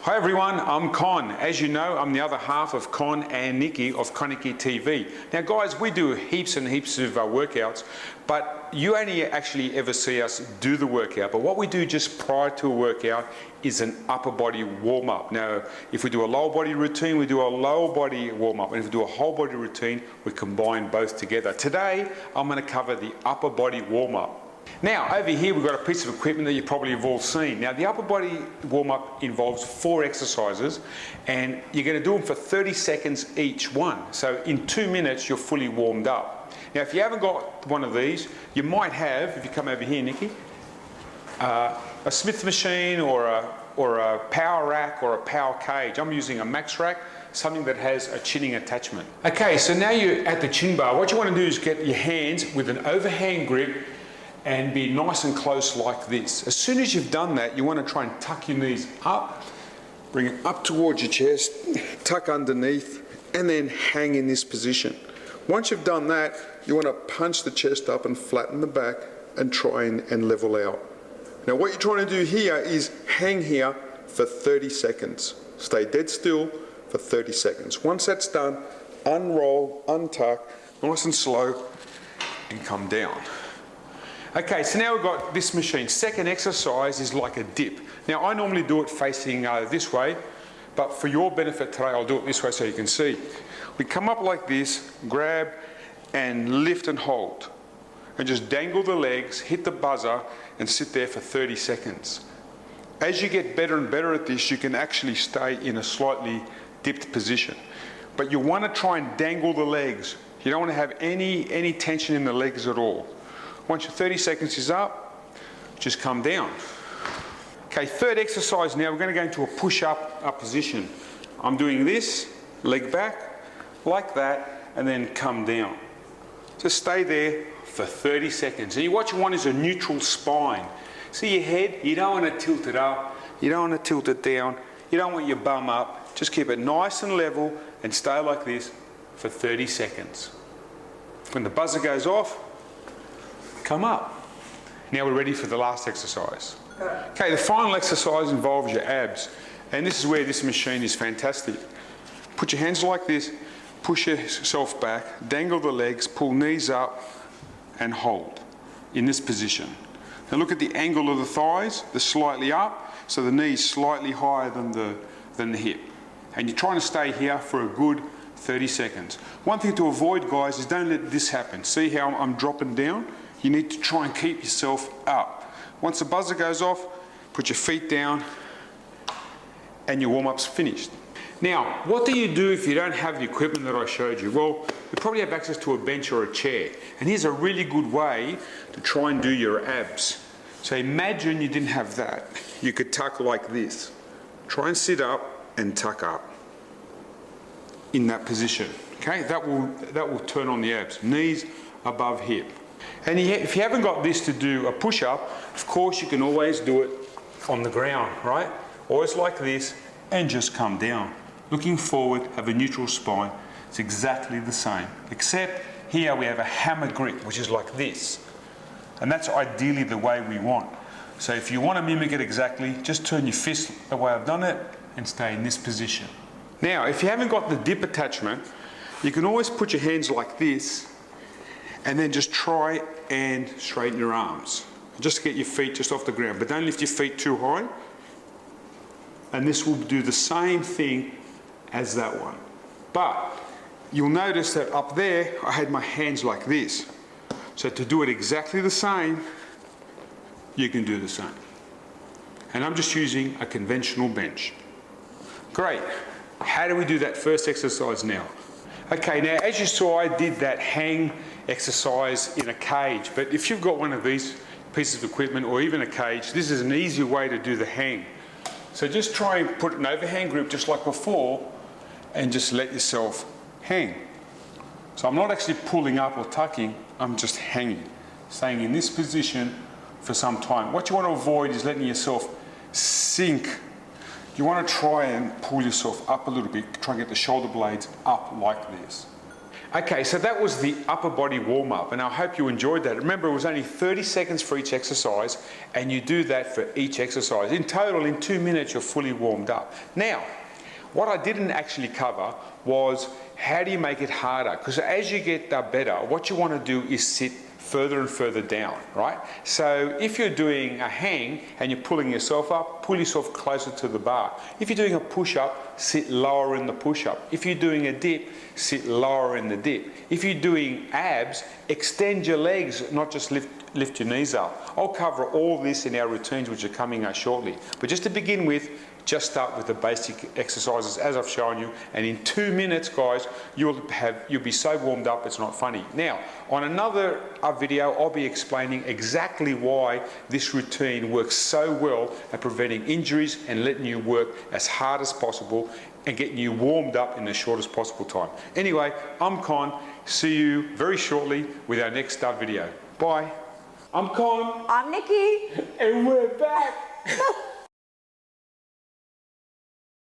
Hi everyone, I'm Con. As you know, I'm the other half of Con and Nikki of ConikiTV. Now guys, we do heaps and heaps of workouts, but you only actually ever see us do the workout. But what we do just prior to a workout is an upper body warm up. Now, if we do a lower body routine, we do a lower body warm up. And if we do a whole body routine, we combine both together. Today, I'm going to cover the upper body warm up. Now, over here we've got a piece of equipment that you probably have all seen. Now, the upper body warm-up involves 4 exercises, and you're going to do them for 30 seconds each one. So in 2 minutes, you're fully warmed up. Now, if you haven't got one of these, you might have, if you come over here, Nikki, a Smith machine or a power rack or a power cage. I'm using a max rack, something that has a chinning attachment. Okay, so now you're at the chin bar. What you want to do is get your hands with an overhand grip and be nice and close like this. As soon as you've done that, you want to try and tuck your knees up, bring it up towards your chest, tuck underneath, and then hang in this position. Once you've done that, you want to punch the chest up and flatten the back and try and level out. Now what you're trying to do here is hang here for 30 seconds. Stay dead still for 30 seconds. Once that's done, unroll, untuck, nice and slow, and come down. Okay, so now we've got this machine. Second exercise is like a dip. Now I normally do it facing this way, but for your benefit today I'll do it this way so you can see. We come up like this, grab and lift and hold. And just dangle the legs, hit the buzzer and sit there for 30 seconds. As you get better and better at this, you can actually stay in a slightly dipped position. But you want to try and dangle the legs. You don't want to have any tension in the legs at all. Once your 30 seconds is up, just come down. Okay, third exercise now, we're going to go into a push-up position. I'm doing this, leg back, like that, and then come down. Just stay there for 30 seconds. And what you want is a neutral spine. See your head, you don't want to tilt it up, you don't want to tilt it down, you don't want your bum up. Just keep it nice and level and stay like this for 30 seconds. When the buzzer goes off, come up. Now we're ready for the last exercise. Okay, the final exercise involves your abs, and this is where this machine is fantastic. Put your hands like this, push yourself back, dangle the legs, pull knees up and hold in this position. Now look at the angle of the thighs, they're slightly up, so the knee's slightly higher than the hip. And you're trying to stay here for a good 30 seconds. One thing to avoid, guys, is don't let this happen. See how I'm dropping down? You need to try and keep yourself up. Once the buzzer goes off, put your feet down and your warm-up's finished. Now, what do you do if you don't have the equipment that I showed you? Well, you probably have access to a bench or a chair. And here's a really good way to try and do your abs. So imagine you didn't have that. You could tuck like this. Try and sit up and tuck up in that position. Okay, that will turn on the abs. Knees above hip. And if you haven't got this to do a push-up, of course you can always do it on the ground, right? Always like this, and just come down. Looking forward, have a neutral spine. It's exactly the same, except here we have a hammer grip, which is like this. And that's ideally the way we want. So if you want to mimic it exactly, just turn your fist the way I've done it, and stay in this position. Now, if you haven't got the dip attachment, you can always put your hands like this, and then just try and straighten your arms. Just get your feet just off the ground, but don't lift your feet too high. And this will do the same thing as that one. But you'll notice that up there, I had my hands like this. So to do it exactly the same, you can do the same. And I'm just using a conventional bench. Great. How do we do that first exercise now? Okay, now as you saw, I did that hang exercise in a cage, but if you've got one of these pieces of equipment or even a cage, this is an easier way to do the hang. So just try and put an overhand grip just like before and just let yourself hang. So I'm not actually pulling up or tucking, I'm just hanging, staying in this position for some time. What you want to avoid is letting yourself sink. You want to try and pull yourself up a little bit, try and get the shoulder blades up like this. Okay, so that was the upper body warm-up, and I hope you enjoyed that. Remember, it was only 30 seconds for each exercise, and you do that for each exercise. In total, in 2 minutes, you're fully warmed up. Now, what I didn't actually cover was how do you make it harder? Because as you get better, what you want to do is sit further and further down, right? So if you're doing a hang and you're pulling yourself up, pull yourself closer to the bar. If you're doing a push-up, sit lower in the push-up. If you're doing a dip, sit lower in the dip. If you're doing abs, extend your legs, not just lift your knees up. I'll cover all this in our routines, which are coming up shortly. But just to begin with, just start with the basic exercises as I've shown you, and in 2 minutes, guys, you'll be so warmed up it's not funny. Now, on another video, I'll be explaining exactly why this routine works so well at preventing injuries and letting you work as hard as possible and getting you warmed up in the shortest possible time. Anyway, I'm Con. See you very shortly with our next video. Bye. I'm Con. I'm Nikki. And we're back.